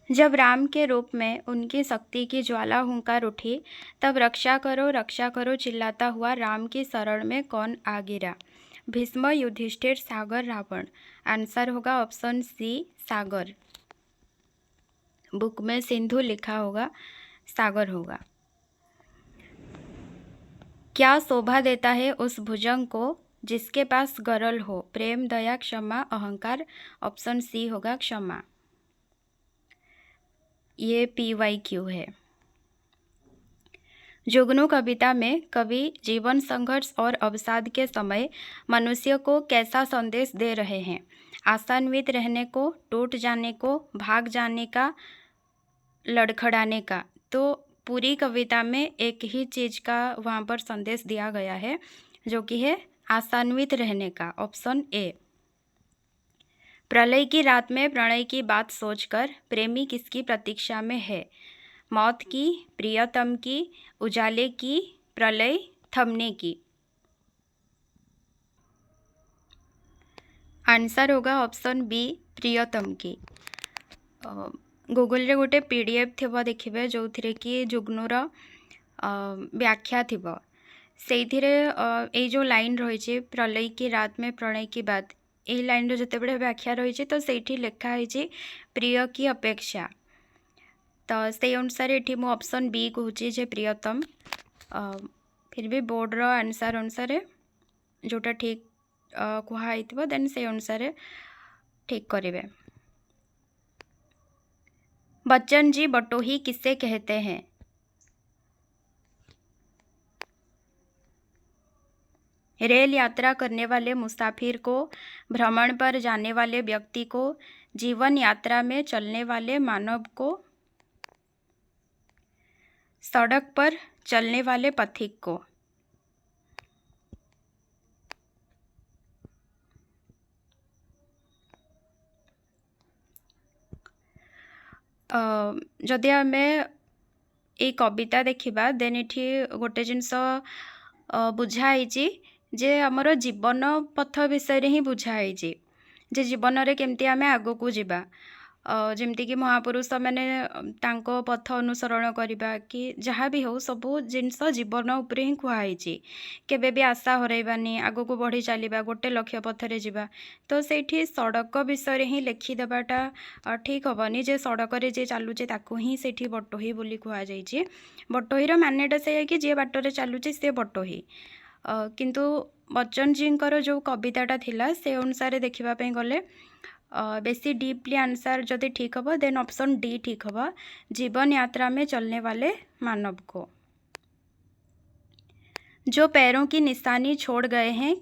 जब राम के रूप में उनकी शक्ति की ज्वाला हुंकार उठी, तब रक्षा करो चिल्लाता हुआ राम की शरण में कौन आ गिरा? भीष्म, युधिष्ठिर, सागर, रावण। आंसर होगा ऑप्शन सी, सागर। बुक में सिंधु लिखा होगा, सागर होगा। क्या शोभा देता है उस भुजंग को जिसके पास गरल हो? प्रेम, दया, क्षमा, अहंकार। ऑप्शन सी होगा क्षमा। ये PYQ है। जुगनू कविता में कवि जीवन संघर्ष और अवसाद के समय मनुष्य को कैसा संदेश दे रहे हैं? आशान्वित रहने को, टूट जाने को, भाग जाने का, लड़खड़ाने का। तो पूरी कविता में एक ही चीज़ का वहाँ पर संदेश दिया गया है, जो कि है आशान्वित रहने का। Option A. प्रलय की रात में प्रणय की बात सोचकर प्रेमी किसकी प्रतीक्षा में है? मौत की, प्रियतम की, उजाले की, प्रलय थमने की। आंसर होगा ऑप्शन बी, प्रियतम की। गूगल रे गोटे PDF थिबो देखिबे, जो थिरे कि जुगनूर व्याख्या थिबो। सेइथिरे ए जो लाइन रही प्रलय की रात में प्रणय की बात, यही लाइन जिते बड़े व्याख्या रही तो सेठी लिखा है प्रिय की अपेक्षा। तो से अनुसार ये मु ऑप्शन बी कहूँ जे प्रियतम। फिर भी बोर्डर आंसर अनुसार जोटा ठीक कहुई देन से अनुसार ठीक करेंगे। बच्चन जी बटोही किसे कहते हैं? रेल यात्रा करने वाले मुसाफिर को, भ्रमण पर जाने वाले व्यक्ति को, जीवन यात्रा में चलने वाले मानव को, सड़क पर चलने वाले पथिक को। जदि आम ये कविता देखा देन ये गोटे जिनस बुझाई जे आमर जीवन पथ विषय ही बुझाई जे जीवन में केमती आम आग को जीवा, जमती कि महापुरुष मैंने तांको पथ अनुसरण करवा कि जहाँ भी हो सबू जिनस जीवन उपरे ही कहुई। केबे भी आशा हरैबानी, आग को बढ़ी चलवा, गोटे लक्ष्य पथरे जीवा। तो सेठी सड़क विषय ही लिखिदेवाटा ठीक हेनी जे सड़क जे चलुचे ताकू ही सेठी बटोही बोली कहुई। बटोहीर मानेटा से कि जे बाटर चलुचे से बटोही। किंतु बच्चन जी जो कविताटा थिला से अनुसार देखिबापे गले बेसी डीपली आंसर जदि ठीक हम देन ऑप्शन डी ठीक हम, जीवन यात्रा में चलने वाले मानव को। जो पैरों की निशानी छोड़ गए हैं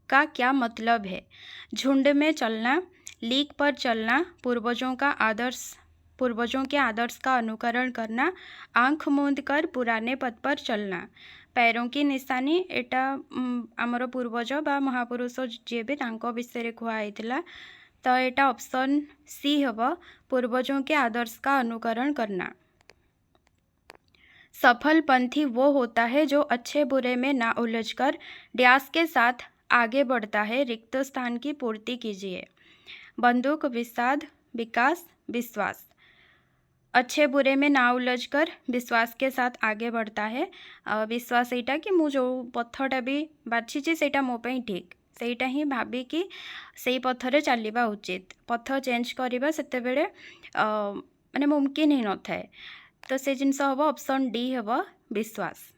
का क्या मतलब है? झुंड में चलना, लीक पर चलना, पूर्वजों के आदर्श का अनुकरण करना, आंख मूंद कर पुराने पथ पर चलना। पैरों की निशानी एटा आमर पूर्वज बा महापुरुष जे भी तांको विषय कहुई। तो एटा ऑप्शन सी हम, पूर्वजों के आदर्श का अनुकरण करना। सफल पंथी वो होता है जो अच्छे बुरे में ना उलझकर ड्यास के साथ आगे बढ़ता है। रिक्त स्थान की पूर्ति कीजिए। बंदूक, विषाद, विकास, विश्वास। अच्छे बुरे में ना उलझकर विश्वास के साथ आगे बढ़ता है। विश्वास एटा कि मु जो पथटा भी बाछी सेटा मो पे ठीक, सेटा ही भावी कि से पथरे चलवा उचित। पथ चेंज करवा सेते बेले माने मुमकिन ही न थाए। तो से जिनस हम ऑप्शन डी हम, विश्वास।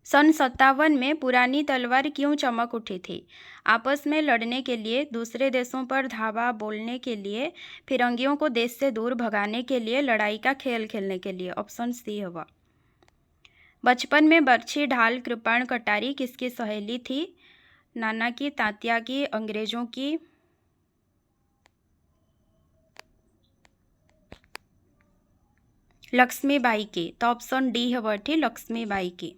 सन 57 में पुरानी तलवार क्यों चमक उठी थी? आपस में लड़ने के लिए, दूसरे देशों पर धावा बोलने के लिए, फिरंगियों को देश से दूर भगाने के लिए, लड़ाई का खेल खेलने के लिए। ऑप्शन सी होगा। बचपन में बर्छी, ढाल, कृपाण, कटारी किसकी सहेली थी? नाना की, तात्या की, अंग्रेजों की। लक्ष्मीबाई की। तो ऑप्शन डी है थी लक्ष्मीबाई की।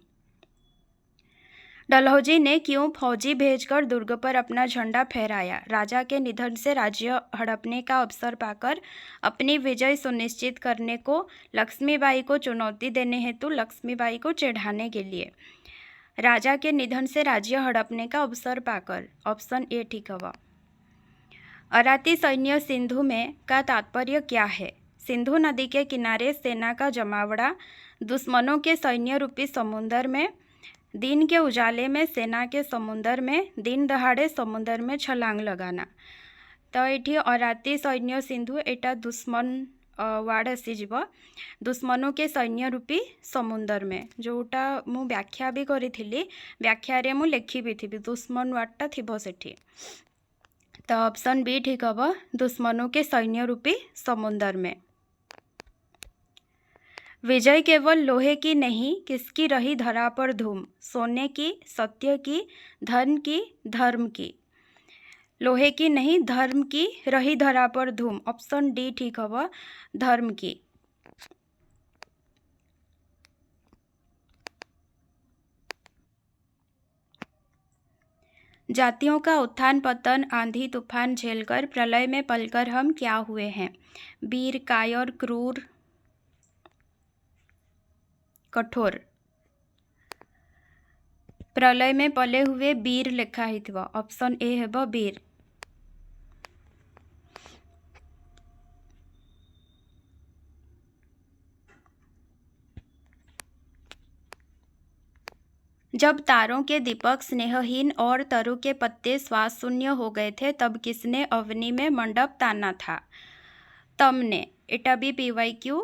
डलहौजी ने क्यों फौजी भेजकर दुर्ग पर अपना झंडा फहराया? राजा के निधन से राज्य हड़पने का अवसर पाकर अपनी विजय सुनिश्चित करने को, लक्ष्मीबाई को चुनौती देने हेतु, लक्ष्मीबाई को चिढ़ाने के लिए। राजा के निधन से राज्य हड़पने का अवसर पाकर। ऑप्शन ए ठीक होगा। अराती सैन्य सिंधु में का तात्पर्य क्या है? सिंधु नदी के किनारे सेना का जमावड़ा, दुश्मनों के सैन्य रूपी समुंदर में, दिन के उजाले में सेना के समुंदर में, दिन दहाड़े समुंदर में छलांग लगाना। तो ये अराती सैन्य सिंधु एटा दुश्मन वार्ड आसीज दुश्मनों के सैन्य रूपी समुंदर में, जोटा मु व्याख्या भी करी व्याख्या मु लिखी भी थी दुश्मन वार्डटा थी सेठी। तो ऑप्शन बी ठीक हम, दुश्मनों के सैन्य रूपी समुंदर में। विजय केवल लोहे की नहीं, किसकी रही धरा पर धूम? सोने की, सत्य की, धन की, धर्म की। लोहे की नहीं, धर्म की रही धरा पर धूम। ऑप्शन डी ठीक हम, धर्म की। जातियों का उत्थान पतन, आंधी तूफान झेलकर, प्रलय में पलकर हम क्या हुए हैं? वीर, कायर, क्रूर, कठोर। प्रलय में पले हुए वीर लिखा ही थी। ऑप्शन ए है वीर। जब तारों के दीपक स्नेहहीन और तरु के पत्ते श्वास शून्य हो गए थे, तब किसने अवनी में मंडप ताना था? तम ने। एटा भी PYQ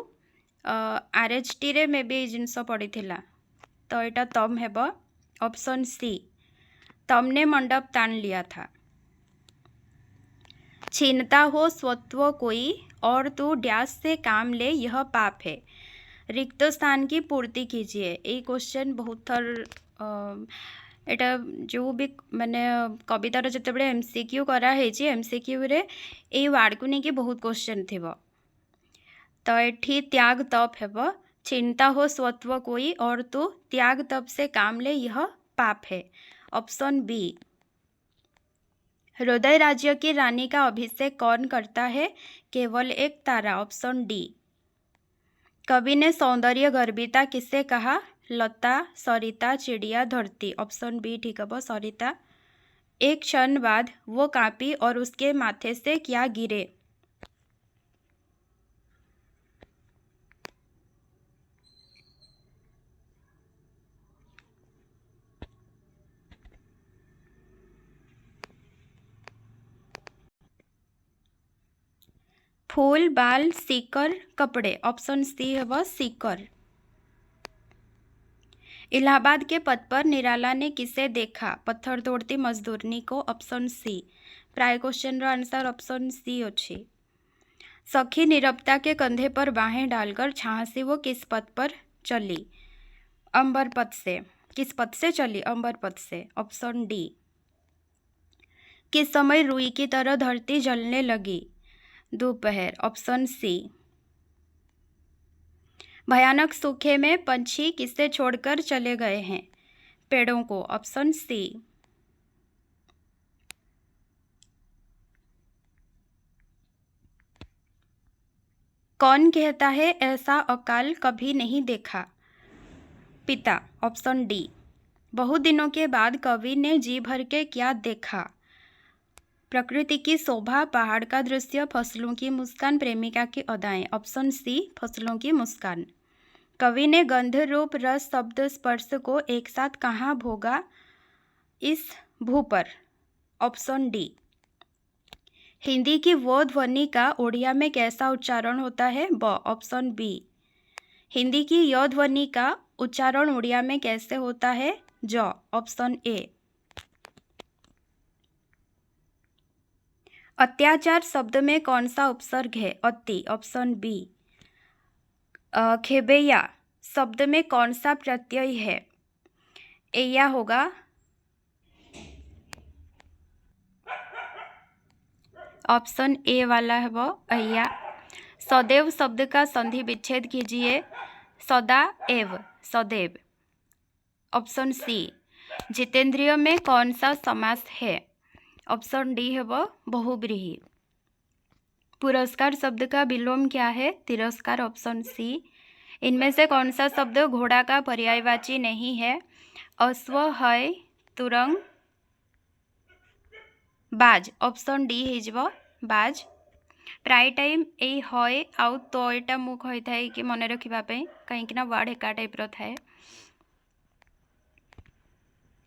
RHT रे में भी जिनस पड़ी थिला, तो एटा तम है। ऑप्शन सी, तम ने मंडप तान लिया था। छीनता हो स्वत्व कोई और तू डैश से काम ले, यह पाप है। रिक्त स्थान की पूर्ति कीजिए। ये क्वेश्चन बहुत थर एटा जो भी माने कवितार जिते MCQ कराई, MCQ रे ए वार्ड को लेकिन बहुत क्वेश्चन थी। तो ये त्याग तप है। चिंता हो स्वत्व कोई और तू त्याग तप से काम ले, यह पाप है। Option B. हृदय राज्य की रानी का अभिषेक कौन करता है? केवल एक तारा। Option D. कवि ने सौंदर्य गर्भिता किससे कहा? लता, सरिता, चिड़िया, धरती। ऑप्शन बी ठीक है, सरिता। एक क्षण बाद वो कांपी और उसके माथे से क्या गिरे? फूल, बाल, सीकर, कपड़े। ऑप्शन सी है वह सीकर। इलाहाबाद के पथ पर निराला ने किसे देखा? पत्थर तोड़ती मजदूरनी को। Option C. प्राय क्वेश्चन आंसर ऑप्शन सी अच्छी। सखी नीरवता के कंधे पर बाहें डालकर झांसी वो किस पथ पर चली? अंबर पथ से। किस पथ से चली? अंबर पथ से। Option D. किस समय रुई की तरह धरती जलने लगी? दोपहर। Option C. भयानक सूखे में पंछी किसे छोड़कर चले गए हैं? पेड़ों को। Option C. कौन कहता है ऐसा अकाल कभी नहीं देखा? पिता। Option D. बहुत दिनों के बाद कवि ने जी भर के क्या देखा? प्रकृति की शोभा, पहाड़ का दृश्य, फसलों की मुस्कान, प्रेमिका की अदाएं। ऑप्शन सी, फसलों की मुस्कान। कवि ने गंध, रूप, रस, शब्द, स्पर्श को एक साथ कहाँ भोगा? इस भू पर। Option D. हिंदी की वो ध्वनि का उड़िया में कैसा उच्चारण होता है? ब। Option B. हिंदी की य ध्वनि का उच्चारण उड़िया में कैसे होता है? ज। Option A. अत्याचार शब्द में कौन सा उपसर्ग है? अति। Option B. खेबैया शब्द में कौन सा प्रत्यय है? एया होगा। ऑप्शन ए वाला है वो अय्या। सदैव शब्द का संधि विच्छेद कीजिए। सदा एव, सदैव। Option C. जितेंद्रिय में कौन सा समास है? ऑप्शन डी है वो बहुब्रीहि। पुरस्कार शब्द का विलोम क्या है? तिरस्कार। Option C. इनमें से कौन सा शब्द घोड़ा का पर्यायवाची नहीं है? अश्व, है, तुरंग, बाज। ऑप्शन डी हिजव बाज प्राय टाइम यही हय आउ तो एटा मु कही थाए कि मन रखिबा पई कहीं ना वर्ड एका टाइप रो थाए।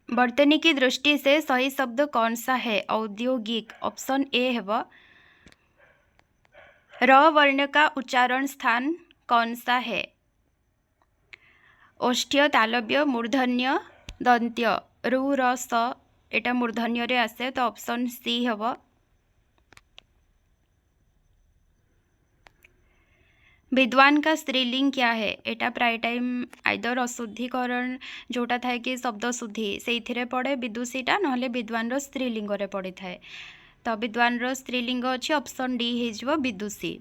वर्तनी की दृष्टि से सही शब्द कौन सा है? औद्योगिक। ऑप्शन ए है। र वर्ण का उच्चारण स्थान कौन सा है? ओष्ठ्य, तालव्य, मूर्धन्य, दंत्य। रु र स एटा मूर्धन्य रे आसे तो ऑप्शन सी है। विद्वान का स्त्रीलिंग क्या है? एटा प्राय टाइम आइदर अशुद्धिकरण जोटा थाए कि शब्द शुद्धि से पड़े विदुषीटा नहले विद्वान स्त्रीलिंग रे पड़ी थाए। तो विद्वान स्त्रीलिंग अच्छी ऑप्शन डी हो विदुषी।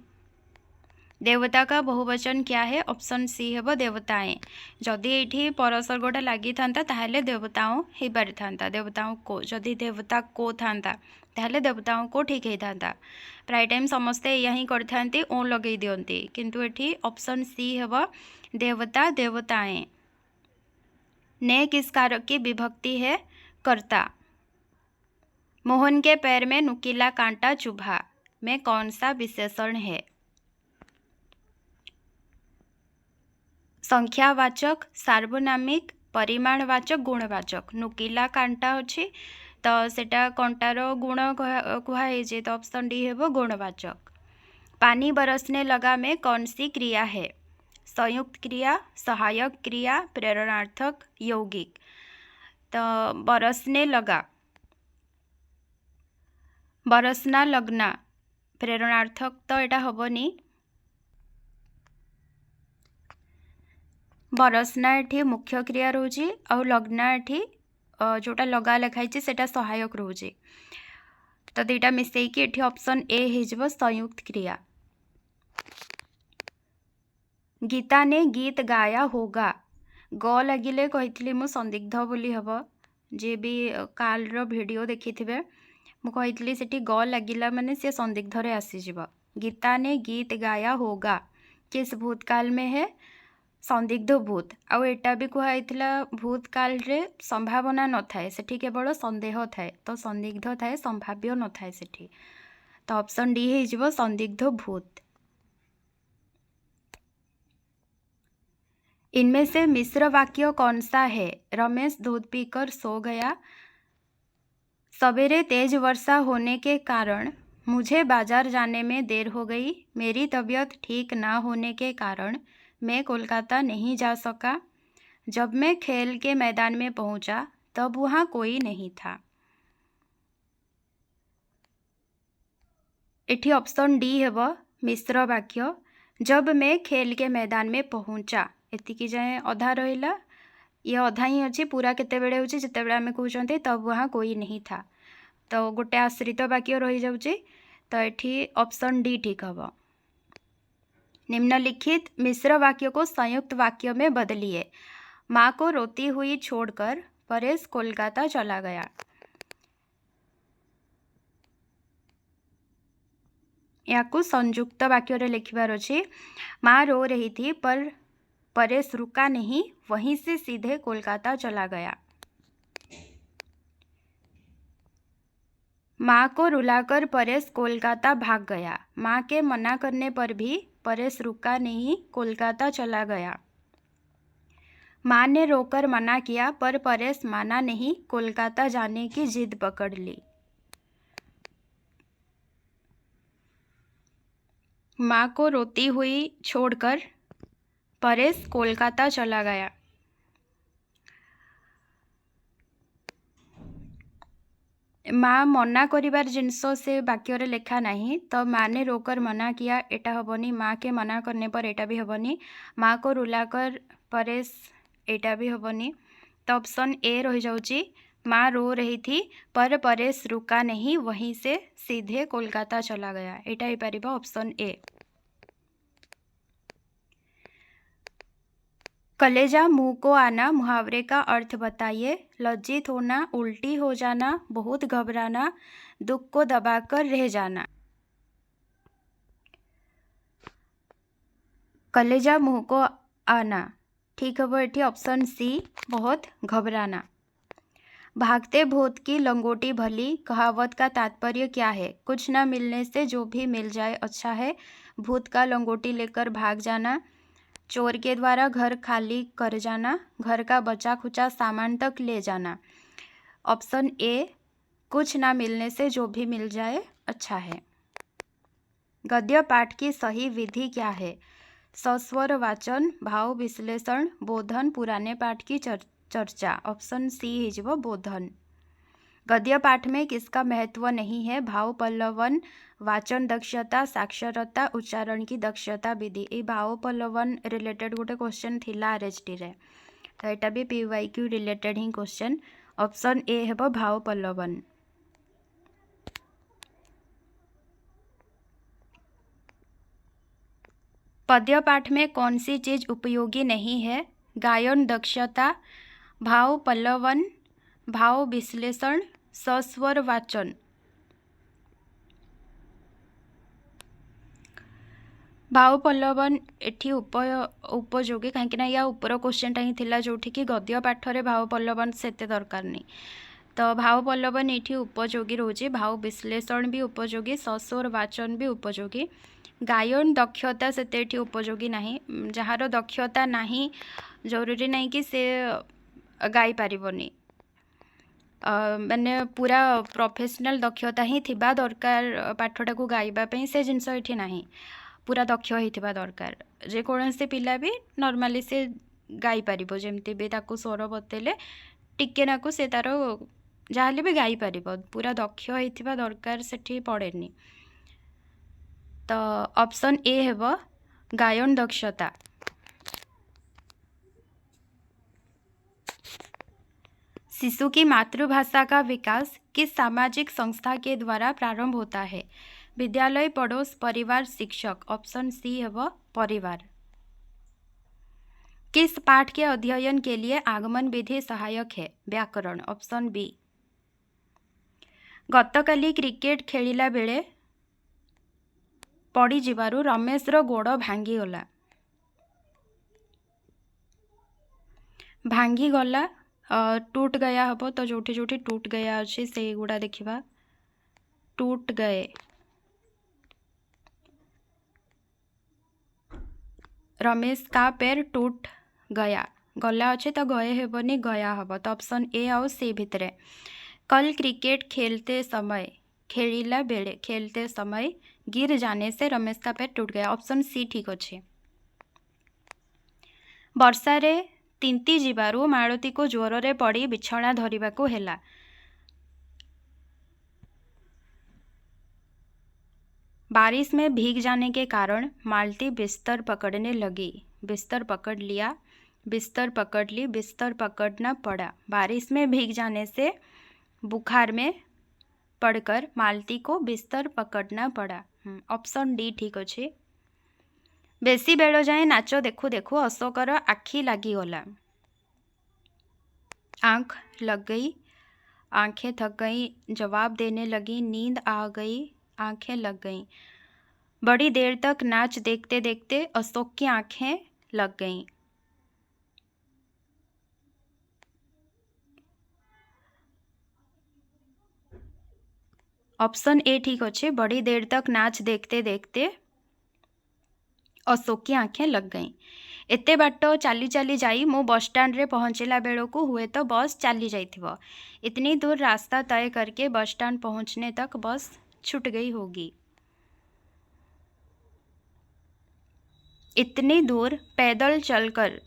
देवता का बहुवचन क्या है? ऑप्शन सी है देवताएं। जदि ये परसर्गटा लगी था ताहले देवताओं हो पारि था। देवताओं को जदि देवता को था ताहले देवताओं को ठीक होता था। प्राय टाइम समस्ते या ही करते ओ लगे दियंती किंतु एठी ऑप्शन सी है देवता देवताएं। ने किस कारक की विभक्ति है? कर्ता। मोहन के पैर में नुकीला कांटा चुभा में कौन सा विशेषण है? संख्यावाचक, सार्वनामिक, परिमाणवाचक, गुणवाचक। नुकीला कांटा अच्छी तो सेटा कंटार गुण कहुए तो ऑप्शन डी है गुणवाचक। पानी बरसने लगा में कौन सी क्रिया है? संयुक्त क्रिया, सहायक क्रिया, प्रेरणार्थक, यौगिक। तो बरसने लगा, बरसना लगना, प्रेरणार्थक तो एटा हबनी। बरसना एठी मुख्य क्रिया रोची और लगना एठी जोटा लगा लिखाई सेटा सहायक रोचे। तो दुईटा मिसेकी एठी ऑप्शन ए हो संयुक्त क्रिया। गीता ने गीत गाया होगा। ग लगिले कही मु संदिग्ध बोली हम जे भी काल रो वीडियो देखी थे मुझे सेठी ग लगिला माने से संदिग्ध रे आसीजिव। गीता ने गीत गाया होगा किस भूतकाल में है? संदिग्ध भूत। आउ एटा भी कहला भूतकाल रे संभावना न थाए सेठी केवल संदेह थाए तो संदिग्ध थाए संभाव्य न थाए सेठी। तो ऑप्शन डी हो संदिग्ध भूत। इनमें से मिश्र वाक्य कौन सा है? रमेश दूध पीकर सो गया। सवेरे तेज वर्षा होने के कारण मुझे बाजार जाने में देर हो गई। मेरी तबीयत ठीक ना होने के कारण मैं कोलकाता नहीं जा सका। जब मैं खेल के मैदान में पहुंचा तब वहाँ कोई नहीं था। एठी ऑप्शन डी है मिश्र वाक्य। जब मैं खेल के मैदान में पहुंचा एतिकी जाए अधा रहिला ये अधा ही अच्छी पूरा केते बेले होची जेते बेले आमे कहउचंते तब वहाँ कोई नहीं था। तो गोटे आश्रित वाक्य रही जाउची तो एठी ऑप्शन डी ठीक हबो। निम्नलिखित मिश्र वाक्य को संयुक्त वाक्य में बदलिए। माँ को रोती हुई छोड़कर परेश कोलकाता चला गया। या को संयुक्त वाक्य रे लिखिबार अछि। माँ रो रही थी पर परेश रुका नहीं, वहीं से सीधे कोलकाता चला गया। माँ को रुलाकर परेश कोलकाता भाग गया। माँ के मना करने पर भी परेश रुका नहीं, कोलकाता चला गया। माँ ने रोकर मना किया पर परेश माना नहीं, कोलकाता जाने की जिद पकड़ ली। माँ को रोती हुई छोड़कर परेश कोलकाता चला गया। माँ मना करिबार जिनस से वाक्य रे लेखा नहीं तो माँ ने रोकर मना किया एटा हबनी। माँ के मना करने पर एटा भी हबनी। माँ को रुलाकर परेश एटा भी हबनी। तो ऑप्शन ए रही जाउची माँ रो रही थी पर परेश रुका नहीं, वहीं से सीधे कोलकाता चला गया। एटा ही पारिबा ऑप्शन ए। कलेजा मुंह को आना मुहावरे का अर्थ बताइए। लज्जित होना, उल्टी हो जाना, बहुत घबराना, दुख को दबाकर रह जाना। कलेजा मुंह को आना ठीक है। एठी ऑप्शन सी बहुत घबराना। भागते भूत की लंगोटी भली कहावत का तात्पर्य क्या है? कुछ न मिलने से जो भी मिल जाए अच्छा है। भूत का लंगोटी लेकर भाग जाना। चोर के द्वारा घर खाली कर जाना। घर का बचा खुचा सामान तक ले जाना। ऑप्शन ए, कुछ ना मिलने से जो भी मिल जाए अच्छा है। गद्य पाठ की सही विधि क्या है? सस्वर वाचन, भाव विश्लेषण, बोधन, पुराने पाठ की चर्चा। ऑप्शन सी हिजब बोधन। गद्य पाठ में किसका महत्व नहीं है? भाव पल्लवन, वाचन दक्षता, साक्षरता, उच्चारण की दक्षता विधि। ये भाव पल्लवन रिलेटेड गोटे क्वेश्चन थिला आरएचटी रे, तो यहाँ भी PYQ related he question. Option A हेब भाव पल्लवन। पद्य पाठ में कौन सी चीज उपयोगी नहीं है? गायन दक्षता, भाव पल्लवन, भाव विश्लेषण, सस्वर वाचन। भाव पल्लवन एठी उपयोगी कहीं या ऊपर क्वेश्चनटा ही थिला जोठिकी गद्य पाठरे भाव पल्लवन सेते दरकार नहीं, तो भाव पल्लवन ये उपयोगी रोचे। भाव विश्लेषण भी उपयोगी, सस्वर वाचन भी उपयोगी। गायन दक्षता से उपयोगी नहीं, जार दक्षता नहीं जरूरी नहीं कि से गाई पारिबनी, माने पूरा प्रोफेशनल दक्षता ही थिबा दरकार पाठटा को गाइबा पे, से जिनस एठी नहीं। पूरा दक्ष होइथिबा दरकार। जेकोसी पिला भी नॉर्मली से गाई पारिबो, जेमती भी ताको स्वर बतेले टिके नाकु से तार जहाँ भी गाई पारिबो, पूरा दक्ष होइथिबा दरकार सेठी पड़ेनी। तो ऑप्शन ए हेब गायन दक्षता। शिशु की मातृभाषा का विकास किस सामाजिक संस्था के द्वारा प्रारंभ होता है? विद्यालय, पड़ोस, परिवार, शिक्षक। ऑप्शन सी है परिवार। किस पाठ के अध्ययन के लिए आगमन विधि सहायक है? व्याकरण। Option B. गतकाली क्रिकेट खेलिला बेले पड़ी जिबारु रमेशर गोड़ भांगीगला। भांगीगला टूट गया हम, तो जोठी जोठी टूट गया अच्छे से गुड़ा देखा। टूट गए, रमेश का पैर टूट गया। गला अच्छे तो गए हेबनी, गया हम, तो ऑप्शन ए आउ सी भितर। कल क्रिकेट खेलते समय, खेलिला बेले, खेलते समय गिर जाने से रमेश का पैर टूट गया। ऑप्शन सी ठीक अच्छे। वर्षारे तिंती जिबारु मालती को ज्वर रे पड़ी बिछଣା धरिबा को हेला। बारिश में भीग जाने के कारण मालती बिस्तर पकड़ने लगी। बिस्तर पकड़ लिया, बिस्तर पकड़ ली, बिस्तर पकड़ना पड़ा। बारिश में भीग जाने से बुखार में पड़कर मालती को बिस्तर पकड़ना पड़ा। ऑप्शन डी ठीक अच्छे। बेसी बेल जाए नाच देखु देखु अशोकर आखि लागिगला। आँख लग गई, आंखें थक गई, जवाब देने लगी, नींद आ गई, आंखें लग गईं। बड़ी देर तक नाच देखते देखते अशोक की आंखें लग गईं। ऑप्शन ए ठीक अच्छे। बड़ी देर तक नाच देखते देखते अशोक की आंखें लग गईं। एते बाट चाली चाली जाई मो बस स्टैंड रे पहुँचला बेलू हुए तो बस चली जाइथिबो। इतनी दूर रास्ता तय करके बस स्टैंड पहुँचने तक बस छूट गई होगी। इतनी दूर पैदल चलकर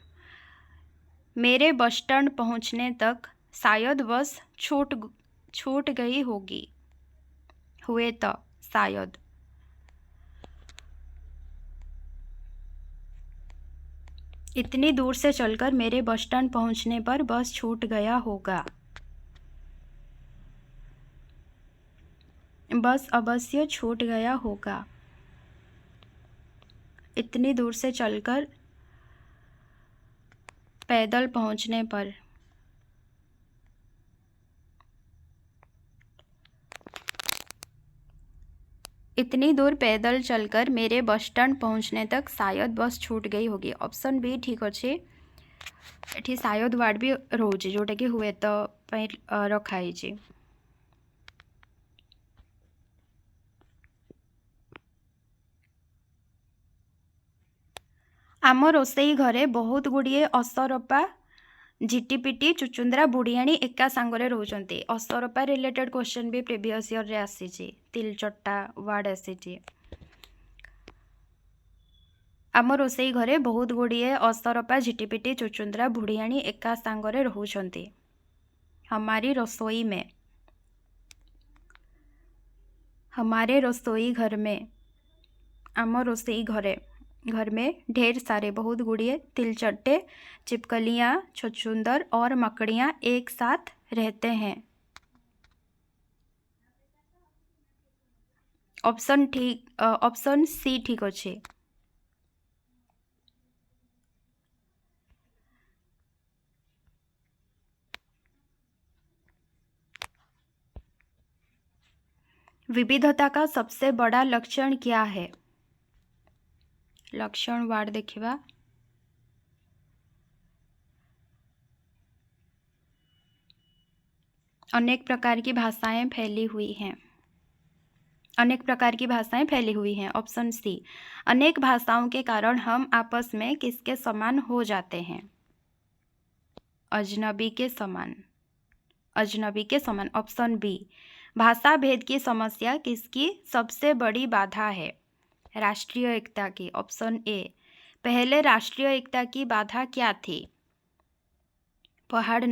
मेरे बस स्टैंड पहुँचने तक शायद बस छूट गई होगी। हुए तो शायद। इतनी दूर से चलकर मेरे बस स्टैंड पहुँचने पर बस छूट गया होगा। बस अवश्य छूट गया होगा। इतनी दूर से चलकर पैदल पहुँचने पर। इतनी दूर पैदल चलकर मेरे बस स्टैंड पहुँचने तक शायद बस छूट गई होगी। ऑप्शन बी ठीक अच्छे। ये शायद वार्ड भी रोचे जोटा कि हुए तो ପାଇଁ ରଖାହେଇଛି। ଆମ ରୋଷେଇ ଘରେ ବହୁତ ଗୁଡ଼ିଏ ଅସରପା, ଝିଟିପିଟି, ଚୁଚୁନ୍ଦ୍ରା, ବୁଢ଼ିଆଣୀ ଏକା ସାଙ୍ଗରେ ରହୁଛନ୍ତି। ଅସରପା ରିଲେଟେଡ୍ କ୍ୱେଶ୍ଚନ୍ ବି ପ୍ରିଭିୟସ୍ ଇୟର୍ରେ ଆସିଛି, ତିଲଚଟ୍ଟା ୱାର୍ଡ଼ ଆସିଛି। ଆମ ରୋଷେଇ ଘରେ ବହୁତ ଗୁଡ଼ିଏ ଅସରପା, ଝିଟିପିଟି, ଚୁଚୁନ୍ଦ୍ରା, ବୁଢ଼ିଆଣୀ ଏକା ସାଙ୍ଗରେ ରହୁଛନ୍ତି। हमारी रसोई में, हमारे रसोई घर में, आम रसोई घरे, घर में ढेर सारे बहुत गुड़िए तिलचट्टे, चिपकलियाँ, छछूंदर और मकड़ियाँ एक साथ रहते हैं। ऑप्शन सी ठीक अच्छे। विविधता का सबसे बड़ा लक्षण क्या है? लक्षण वार्ड देखिबा। अनेक प्रकार की भाषाएं फैली हुई हैं। अनेक प्रकार की भाषाएं फैली हुई हैं। ऑप्शन सी, अनेक भाषाओं के कारण हम आपस में किसके समान हो जाते हैं? अजनबी के समान। अजनबी के समान। ऑप्शन बी, भाषा भेद की समस्या किसकी सबसे बड़ी बाधा है? राष्ट्रीय एकता की। ऑप्शन ए, पहले राष्ट्रीय एकता की बाधा क्या थी? पहाड़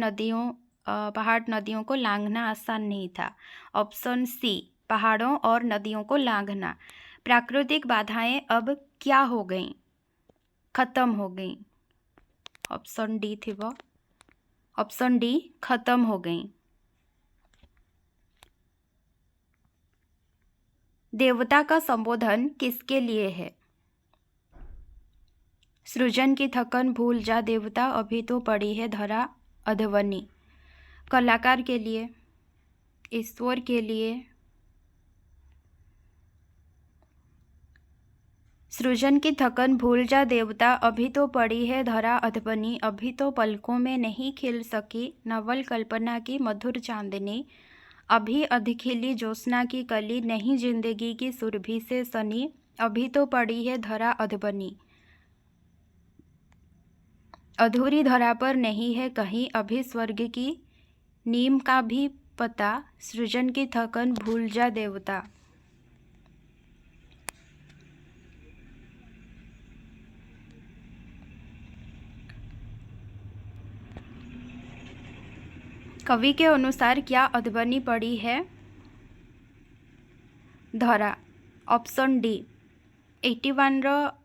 नदियों को लांघना आसान नहीं था। ऑप्शन सी, पहाड़ों और नदियों को लांघना। प्राकृतिक बाधाएं अब क्या हो गई? खत्म हो गई। ऑप्शन डी थी वो। ऑप्शन डी, खत्म हो गई। देवता का संबोधन किसके लिए है? सृजन की थकन भूल जा देवता, अभी तो पड़ी है धरा अधवनी। कलाकार के लिए, ईश्वर के लिए। सृजन की थकन भूल जा देवता, अभी तो पड़ी है धरा अधवनी। अभी तो पलकों में नहीं खिल सकी नवल कल्पना की मधुर चांदनी। अभी अधखिली ज्योत्सना की कली, नहीं जिंदगी की सुरभि से सनी। अभी तो पड़ी है धरा अधबनी। अधूरी धरा पर नहीं है कहीं अभी स्वर्ग की नीम का भी पता। सृजन की थकन भूल जा देवता। कवि के अनुसार क्या अधबनी पड़ी है? धरा। ऑप्शन डी, 81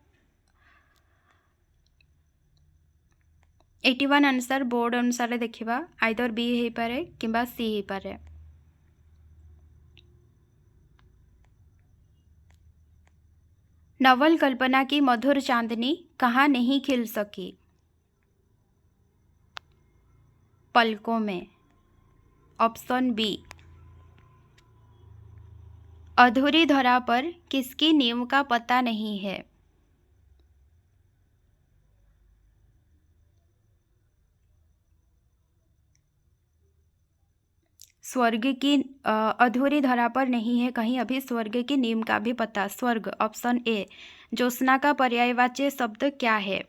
आंसर बोर्ड अनुसार देखिबा, आइदर बी हो पारे किंबा सी हो पारे। नवल कल्पना की मधुर चांदनी कहाँ नहीं खिल सकी? पलकों में। ऑप्शन बी, अधूरी धरा पर किसकी नींव का पता नहीं है? स्वर्ग की अधूरी धरा पर नहीं है कहीं अभी स्वर्ग की नींव का भी पता। स्वर्ग। ऑप्शन ए, ज्योत्सना का पर्यायवाची शब्द क्या है?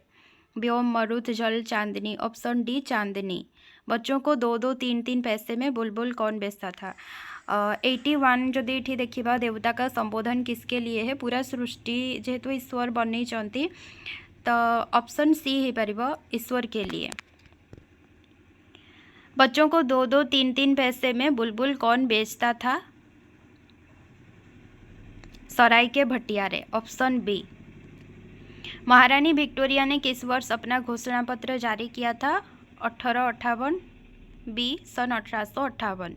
व्योम, मरुत, जल, चांदनी। ऑप्शन डी, चांदनी। बच्चों को 2-2, 3-3 पैसे में बुलबुल कौन बेचता था? 81 जदि ये देखा देवता का संबोधन किसके लिए है? पूरा सृष्टि जेहेतु ईश्वर बनई तो ऑप्शन सी हो पार, ईश्वर के लिए। बच्चों को 2-2, 3-3 पैसे में बुलबुल कौन बेचता था? सराय के भटियारे। Option B. महारानी विक्टोरिया ने किस वर्ष अपना घोषणा पत्र जारी किया था? 1858। बी, सन 1858।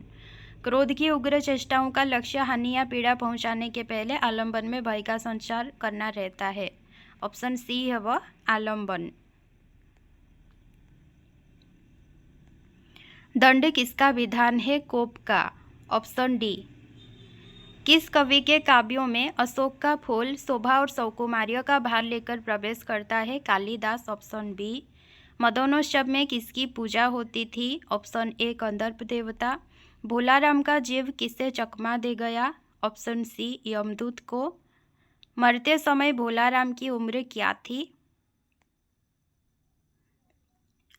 क्रोध की उग्र चेष्टाओं का लक्ष्य हानि या पीड़ा पहुंचाने के पहले आलंबन में भय का संचार करना रहता है। ऑप्शन सी है वह, आलंबन। दंड किसका विधान है? कोप का। Option D. किस कवि के काव्यों में अशोक का फूल शोभा और सौकुमार्य का भार लेकर प्रवेश करता है? कालिदास। ऑप्शन बी, मदनोत्सव में किसकी पूजा होती थी? ऑप्शन ए कंदर्प देवता। भोलाराम का जीव किसे चकमा दे गया? ऑप्शन सी यमदूत को। मरते समय भोलाराम की उम्र क्या थी?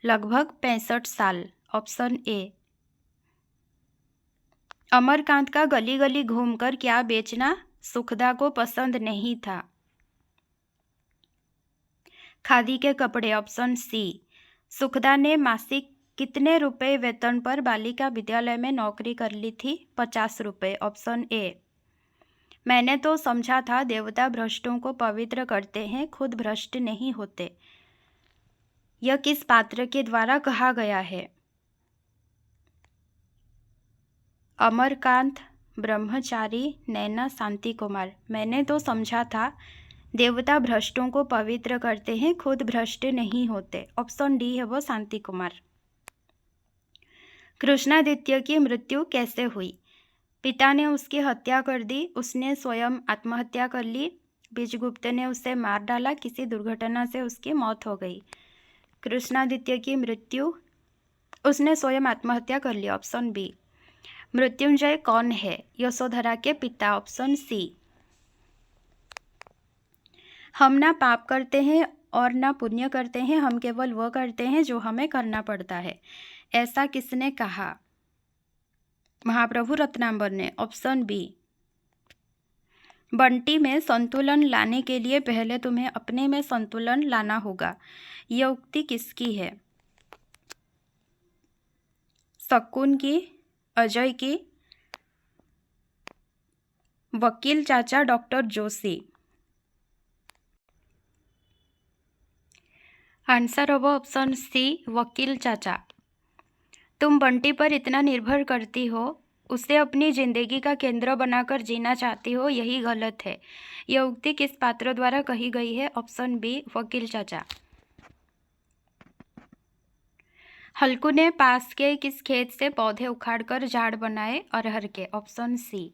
लगभग 65 साल। Option A. अमरकांत का गली गली घूमकर क्या बेचना सुखदा को पसंद नहीं था? खादी के कपड़े। Option C. सुखदा ने मासिक कितने रुपए वेतन पर बालिका विद्यालय में नौकरी कर ली थी? 50 रुपये। Option A. मैंने तो समझा था देवता भ्रष्टों को पवित्र करते हैं, खुद भ्रष्ट नहीं होते। यह किस पात्र के द्वारा कहा गया है? अमरकांत, ब्रह्मचारी, नैना, शांति कुमार। मैंने तो समझा था देवता भ्रष्टों को पवित्र करते हैं, खुद भ्रष्ट नहीं होते। ऑप्शन डी है वो शांति कुमार। कृष्णादित्य की मृत्यु कैसे हुई? पिता ने उसकी हत्या कर दी, उसने स्वयं आत्महत्या कर ली, बीजगुप्त ने उसे मार डाला, किसी दुर्घटना से उसकी मौत हो गई। कृष्णादित्य की मृत्यु, उसने स्वयं आत्महत्या कर ली। Option B. मृत्युंजय कौन है? यशोधरा के पिता। Option C. हम ना पाप करते हैं और ना पुण्य करते हैं, हम केवल वह करते हैं जो हमें करना पड़ता है। ऐसा किसने कहा? महाप्रभु रत्नांबर ने। Option B. बंटी में संतुलन लाने के लिए पहले तुम्हें अपने में संतुलन लाना होगा। यह उक्ति किसकी है? शकुन की, अजय की, वकील चाचा डॉक्टर जोशी। आंसर होगा ऑप्शन सी, वकील चाचा। तुम बंटी पर इतना निर्भर करती हो, उसे अपनी जिंदगी का केंद्र बनाकर जीना चाहती हो, यही गलत है। यह उक्ति किस पात्र द्वारा कही गई है? ऑप्शन बी, वकील चाचा। हल्कू ने पास के किस खेत से पौधे उखाड़कर झाड़ बनाए? अरहर के। Option C.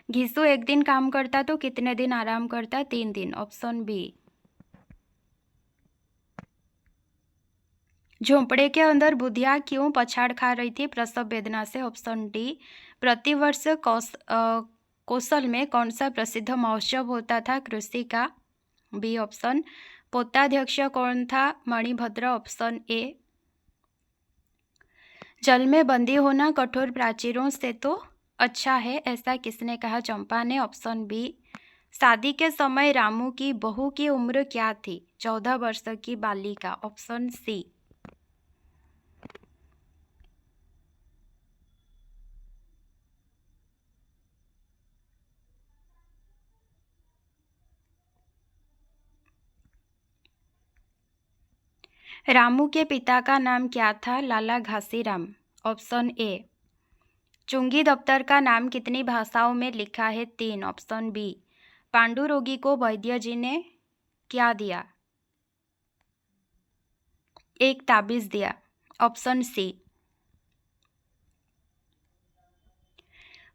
घिसू एक दिन काम करता तो कितने दिन आराम करता? 3 दिन। Option B. झोंपड़े के अंदर बुधिया क्यों पछाड़ खा रही थी? प्रसव वेदना से। Option D. प्रतिवर्ष कौशल में कौन सा प्रसिद्ध महोत्सव होता था? कृषि का। B option. पोताध्यक्ष कौन था? मणिभद्र। Option A. जल में बंदी होना कठोर प्राचीरों से तो अच्छा है, ऐसा किसने कहा? चंपा ने। Option B. शादी के समय रामू की बहू की उम्र क्या थी? 14 वर्ष की बालिका। Option C. रामू के पिता का नाम क्या था? लाला घासीराम। Option A. चुंगी दफ्तर का नाम कितनी भाषाओं में लिखा है? 3। Option B. पांडु रोगी को वैद्य जी ने क्या दिया? एक ताबीज दिया। Option C.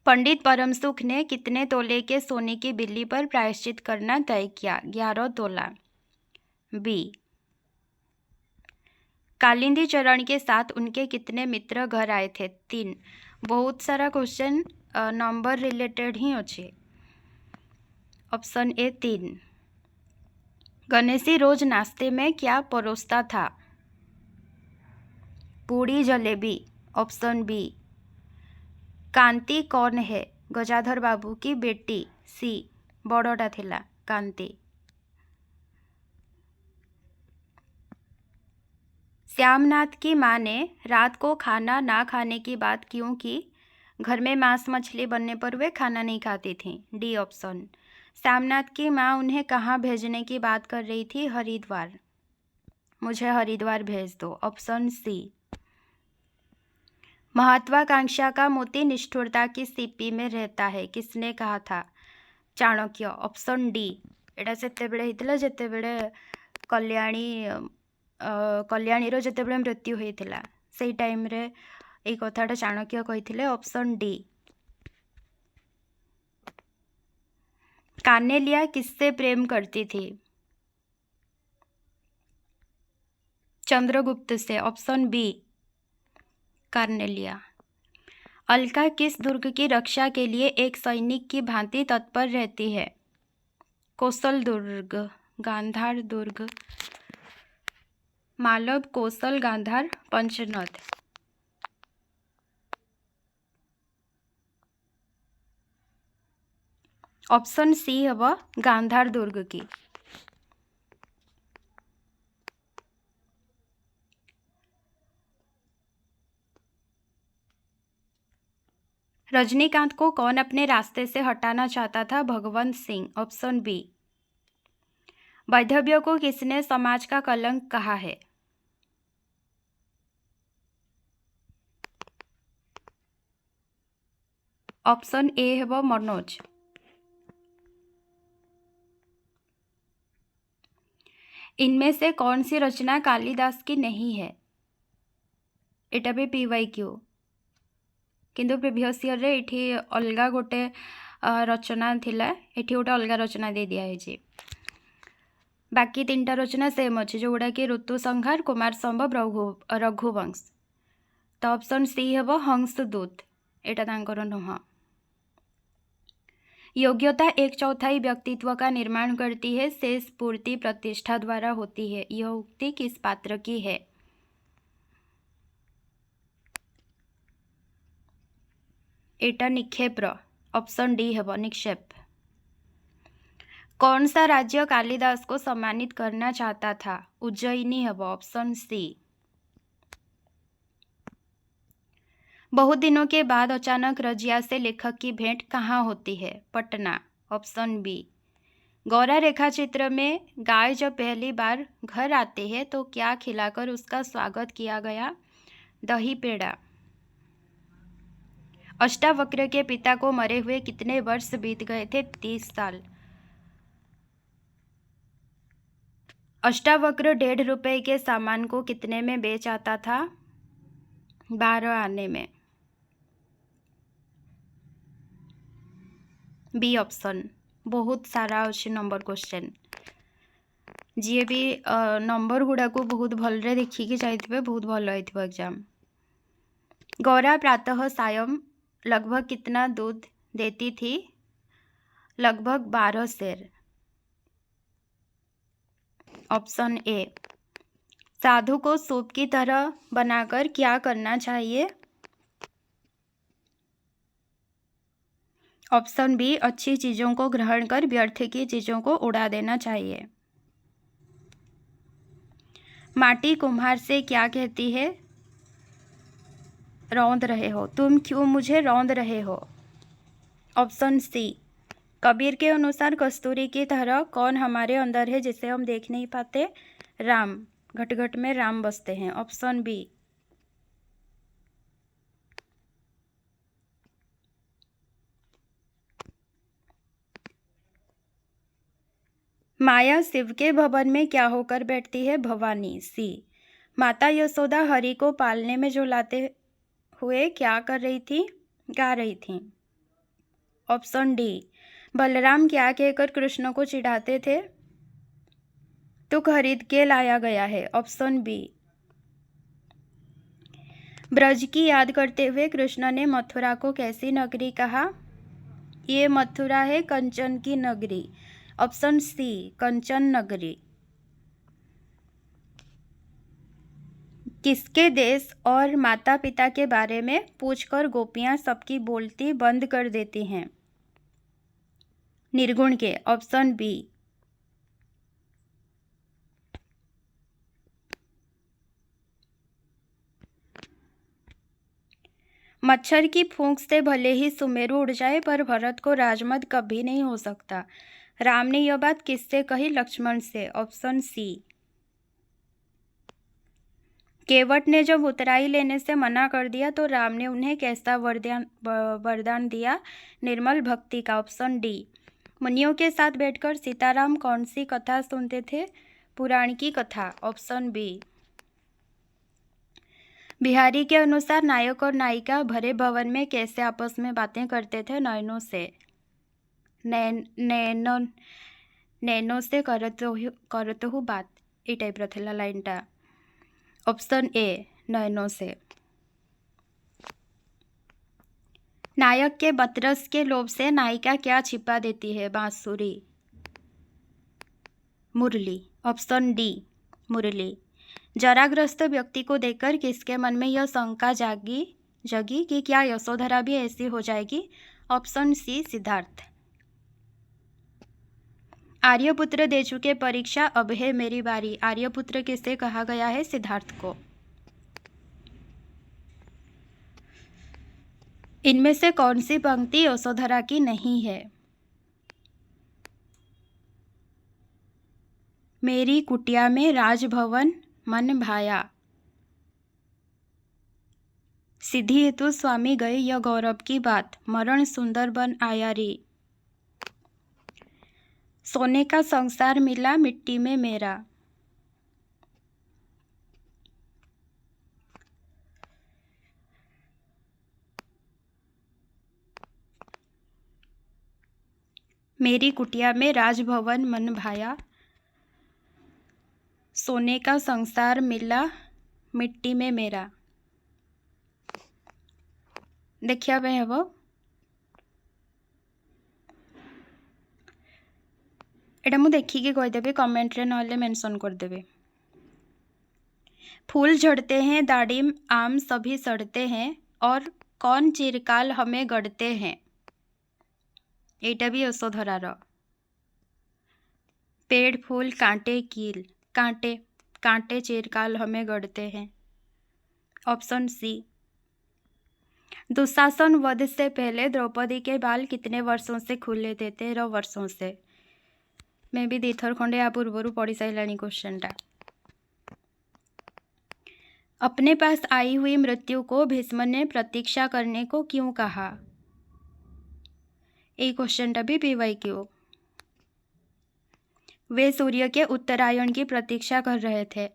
पंडित परमसुख ने कितने तोले के सोने की बिल्ली पर प्रायश्चित करना तय किया? 11 तोला। बी। कालिंदी चरण के साथ उनके कितने मित्र घर आए थे? 3। बहुत सारा क्वेश्चन नंबर रिलेटेड ही अच्छे। Option A 3। गणेशी रोज नाश्ते में क्या परोसता था? पूड़ी जलेबी। Option B. कांति कौन है? गजाधर बाबू की बेटी। सी। बड़टा थिला कांति। श्यामनाथ की माँ ने रात को खाना ना खाने की बात क्यों की? घर में मांस मछली बनने पर वे खाना नहीं खाती थीं। D option. श्यामनाथ की माँ उन्हें कहाँ भेजने की बात कर रही थी? हरिद्वार। मुझे हरिद्वार भेज दो। Option C. महत्वाकांक्षा का मोती निष्ठुरता की सीपी में रहता है, किसने कहा था? चाणक्य। Option D. एटा सेतेबेले हितला जेतेबेले कल्याणीर जेतेबेले मृत्यु होइथिला सेई टाइम रे एई कथाटा चाणक्य कहिथिले। Option D. कार्नेलिया किससे प्रेम करती थी? चंद्रगुप्त से, ऑप्शन बी कार्नेलिया। अलका किस दुर्ग की रक्षा के लिए एक सैनिक की भांति तत्पर रहती है? कौशल दुर्ग, गांधार दुर्ग, मालव, कौशल, Gandhara, पंचनद। Option C hub Gandhara दुर्ग की। रजनीकांत को कौन अपने रास्ते से हटाना चाहता था? Bhagwant Singh, option B. वैधव्य को किसने समाज का कलंक कहा है? ऑप्शन ए है वो मनोज। इनमें से कौन सी रचना कालिदास की नहीं है? एटा भी PYQ किंतु प्रिवियस ईयर रे एठी अलगा गोटे रचना थिला, एठी गोटे अलगा रचना दे दिया है। बाकी 3टा रचना सेम अच्छे जोड़ा कि ऋतु संहार, कुमार संभव, रघुवंश। तो ऑप्शन सी है हंसदूत, एटा तांकर नुह। योग्यता 1/4 व्यक्तित्व का निर्माण करती है, शेष पूर्ति प्रतिष्ठा द्वारा होती है। यह उक्ति किस पात्र की है? एटा निक्षेप्र, ऑप्शन डी है निक्षेप। कौन सा राज्य कालिदास को सम्मानित करना चाहता था? उज्जयिनी है ऑप्शन सी। बहुत दिनों के बाद अचानक रजिया से लेखक की भेंट कहाँ होती है? Patna, option B. गौरा रेखा चित्र में गाय जब पहली बार घर आते हैं तो क्या खिलाकर उसका स्वागत किया गया? दही पेड़ा। अष्टावक्र के पिता को मरे हुए कितने वर्ष बीत गए थे? 30 साल। अष्टावक्र 1.5 रुपए के सामान को कितने में बेच आता था? 12 आने में। B option. बहुत सारा अच्छे नंबर क्वेश्चन, जी भी नंबर गुड़ा को बहुत भलरे देखिकी जाइथिबे, बहुत भल होइथिबो एग्जाम। गौरा प्रातः सायं लगभग कितना दूध देती थी? लगभग 12 सेर। Option A. साधु को सूप की तरह बनाकर क्या करना चाहिए? Option B. अच्छी चीज़ों को ग्रहण कर व्यर्थ की चीज़ों को उड़ा देना चाहिए। माटी कुम्हार से क्या कहती है? रौंद रहे हो, तुम क्यों मुझे रौंद रहे हो? Option C. कबीर के अनुसार कस्तूरी की तरह कौन हमारे अंदर है जिसे हम देख नहीं पाते? राम, घट घट में राम बसते हैं। Option B. माया शिव के भवन में क्या होकर बैठती है? भवानी, सी। माता यशोदा हरि को पालने में जो लाते हुए क्या कर रही थी? गा रही थी। Option D. बलराम क्या कहकर कृष्ण को चिढ़ाते थे? तो खरीद के लाया गया है। Option B. ब्रज की याद करते हुए कृष्ण ने मथुरा को कैसी नगरी कहा? ये मथुरा है कंचन की नगरी। ऑप्शन सी, कंचन नगरी। किसके देश और माता पिता के बारे में पूछकर गोपियां सबकी बोलती बंद कर देती हैं? निर्गुण के। Option B. मच्छर की फूंक से भले ही सुमेरु उड़ जाए पर भरत को राजमद कभी नहीं हो सकता। राम ने यह बात किससे कही? लक्ष्मण से। Option C. केवट ने जब उतराई लेने से मना कर दिया तो राम ने उन्हें कैसा वरदान दिया? निर्मल भक्ति का। Option D. मुनियों के साथ बैठकर सीताराम कौन सी कथा सुनते थे? पुराण की कथा। Option B. बिहारी के अनुसार नायक और नायिका भरे भवन में कैसे आपस में बातें करते थे? नैनों से। नैनो से करत हूँ बात, ये टाइप थिला लाइनटा। ऑप्शन ए नयनों से। नायक के बतरस के लोभ से नायिका क्या छिपा देती है? बांसुरी। मुरली। ऑप्शन डी मुरली। जराग्रस्त व्यक्ति को देखकर किसके मन में यह शंका जगी कि क्या यशोधरा भी ऐसी हो जाएगी? Option C Siddharth. आर्यपुत्र दे चुके परीक्षा, अब है मेरी बारी। आर्यपुत्र किसे कहा गया है? सिद्धार्थ को। इनमें से कौन सी पंक्ति यशोधरा की नहीं है? मेरी कुटिया में राजभवन मन भाया, सिद्धि हेतु स्वामी गए यह गौरव की बात, मरण सुंदर बन आया रे, सोने का संसार मिला मिट्टी में मेरा। मेरी कुटिया में राजभवन मन भाया, सोने का संसार मिला मिट्टी में मेरा। देखिया पे हेब एटा मु देखिकी कहीदेवी, कमेंट रे नहले मेंशन करदेवे। फूल झड़ते हैं, दाड़िम आम सभी सड़ते हैं, और कौन चिरकाल हमें गढ़ते हैं? एटा भी यशोधरार। पेड़ फूल कांटे कील, कांटे कांटे चिरकाल हमें गढ़ते हैं। Option C. दुशासन वध से पहले द्रौपदी के बाल कितने वर्षों से खुले थे? 13 वर्षों से। मैं भी दीथर खंडे आ पूर्व पढ़ी सारे क्वेश्चनटा। अपने पास आई हुई मृत्यु को भीष्म ने प्रतीक्षा करने को क्यों कहा? ये क्वेश्चनटा भी PYQ। वे सूर्य के उत्तरायण की प्रतीक्षा कर रहे थे।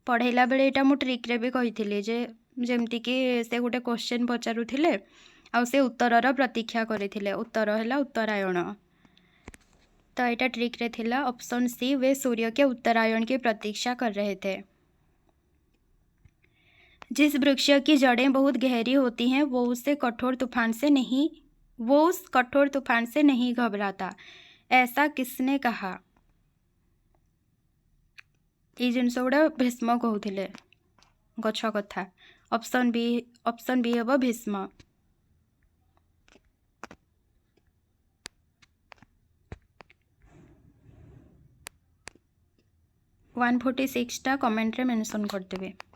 पढ़ेला बेले एटा मु ट्रिक्रे भी कही जे जेमतिकी से गोटे क्वेश्चन पचारुथिले आ से उत्तरर प्रतीक्षा करथिले, उत्तर हैला उत्तरायण। तो एटा ट्रिक्रे थिला ऑप्शन सी, वे सूर्य के उत्तरायण की प्रतीक्षा कर रहे थे। जिस वृक्ष की जड़ें बहुत गहरी होती हैं वो उस कठोर तूफान से नहीं घबराता, ऐसा किसने कहा? ये जिनस गुड़ा भीष्म कहते गछ कथा। ऑप्शन बी हम भीष्म। 146 कमेंट रे मेंशन करदेवे।